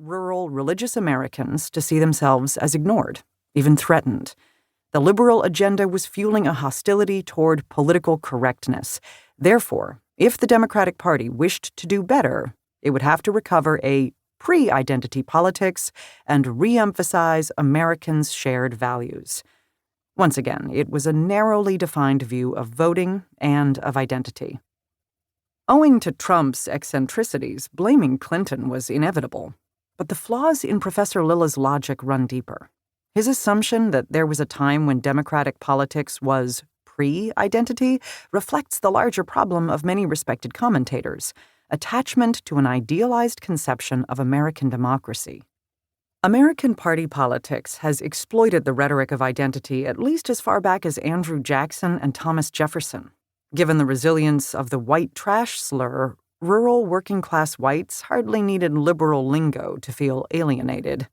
rural, religious Americans to see themselves as ignored, even threatened. The liberal agenda was fueling a hostility toward political correctness. Therefore, if the Democratic Party wished to do better, it would have to recover a pre-identity politics and re-emphasize Americans' shared values. Once again, it was a narrowly defined view of voting and of identity. Owing to Trump's eccentricities, blaming Clinton was inevitable. But the flaws in Professor Lilla's logic run deeper. His assumption that there was a time when Democratic politics was pre-identity reflects the larger problem of many respected commentators: attachment to an idealized conception of American democracy. American party politics has exploited the rhetoric of identity at least as far back as Andrew Jackson and Thomas Jefferson. Given the resilience of the white trash slur, rural working-class whites hardly needed liberal lingo to feel alienated.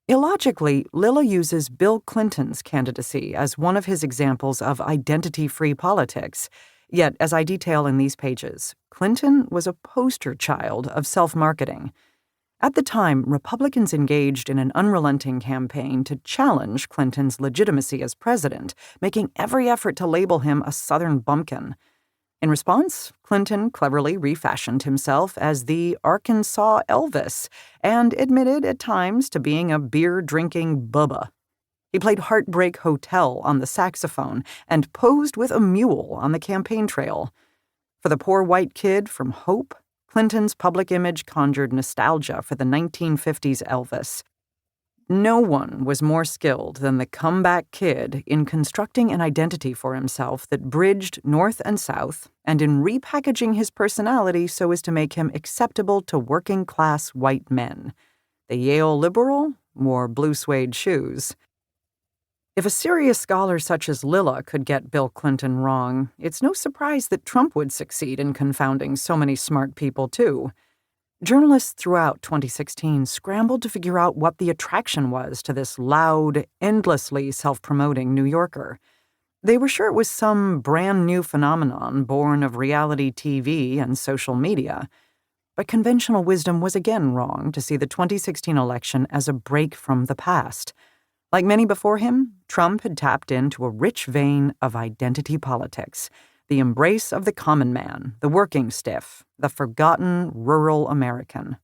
Illogically, Lilla uses Bill Clinton's candidacy as one of his examples of identity-free politics. Yet, as I detail in these pages, Clinton was a poster child of self-marketing. At the time, Republicans engaged in an unrelenting campaign to challenge Clinton's legitimacy as president, making every effort to label him a Southern bumpkin. In response, Clinton cleverly refashioned himself as the Arkansas Elvis and admitted at times to being a beer-drinking bubba. He played Heartbreak Hotel on the saxophone and posed with a mule on the campaign trail. For the poor white kid from Hope, Clinton's public image conjured nostalgia for the 1950s Elvis. No one was more skilled than the comeback kid in constructing an identity for himself that bridged North and South and in repackaging his personality so as to make him acceptable to working-class white men. The Yale liberal wore blue suede shoes. If a serious scholar such as Lilla could get Bill Clinton wrong, it's no surprise that Trump would succeed in confounding so many smart people, too. Journalists throughout 2016 scrambled to figure out what the attraction was to this loud, endlessly self-promoting New Yorker. They were sure it was some brand-new phenomenon born of reality TV and social media. But conventional wisdom was again wrong to see the 2016 election as a break from the past. Like many before him, Trump had tapped into a rich vein of identity politics, the embrace of the common man, the working stiff, the forgotten rural American.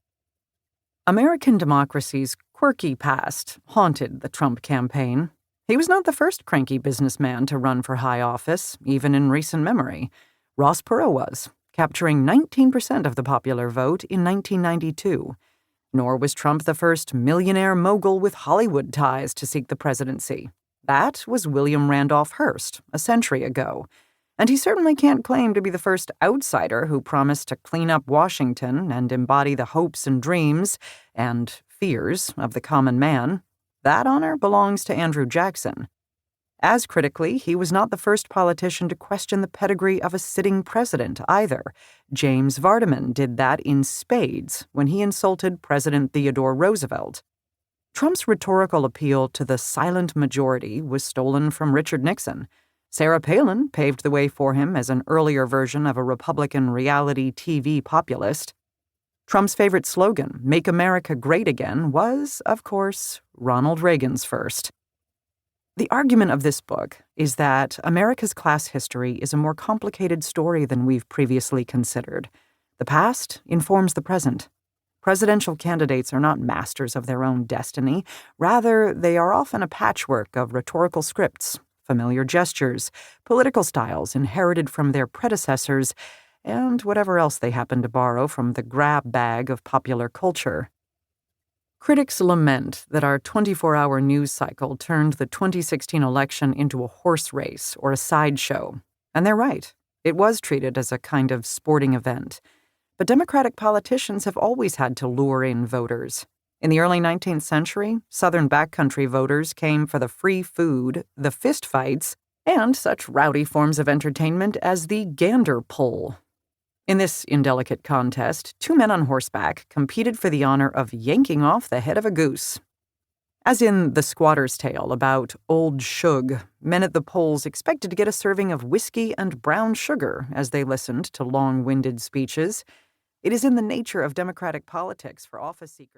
American democracy's quirky past haunted the Trump campaign. He was not the first cranky businessman to run for high office, even in recent memory. Ross Perot was, capturing 19% of the popular vote in 1992. Nor was Trump the first millionaire mogul with Hollywood ties to seek the presidency. That was William Randolph Hearst, a century ago. And he certainly can't claim to be the first outsider who promised to clean up Washington and embody the hopes and dreams and fears of the common man. That honor belongs to Andrew Jackson. As critically, he was not the first politician to question the pedigree of a sitting president either. James Vardaman did that in spades when he insulted President Theodore Roosevelt. Trump's rhetorical appeal to the silent majority was stolen from Richard Nixon. Sarah Palin paved the way for him as an earlier version of a Republican reality TV populist. Trump's favorite slogan, "Make America Great Again," was, of course, Ronald Reagan's first. The argument of this book is that America's class history is a more complicated story than we've previously considered. The past informs the present. Presidential candidates are not masters of their own destiny. Rather, they are often a patchwork of rhetorical scripts, familiar gestures, political styles inherited from their predecessors, and whatever else they happen to borrow from the grab bag of popular culture. Critics lament that our 24-hour news cycle turned the 2016 election into a horse race or a sideshow. And they're right. It was treated as a kind of sporting event. But Democratic politicians have always had to lure in voters. In the early 19th century, Southern backcountry voters came for the free food, the fistfights, and such rowdy forms of entertainment as the gander pull. In this indelicate contest, two men on horseback competed for the honor of yanking off the head of a goose. As in The Squatter's Tale about Old Shug, men at the polls expected to get a serving of whiskey and brown sugar as they listened to long-winded speeches. It is in the nature of democratic politics for office seekers.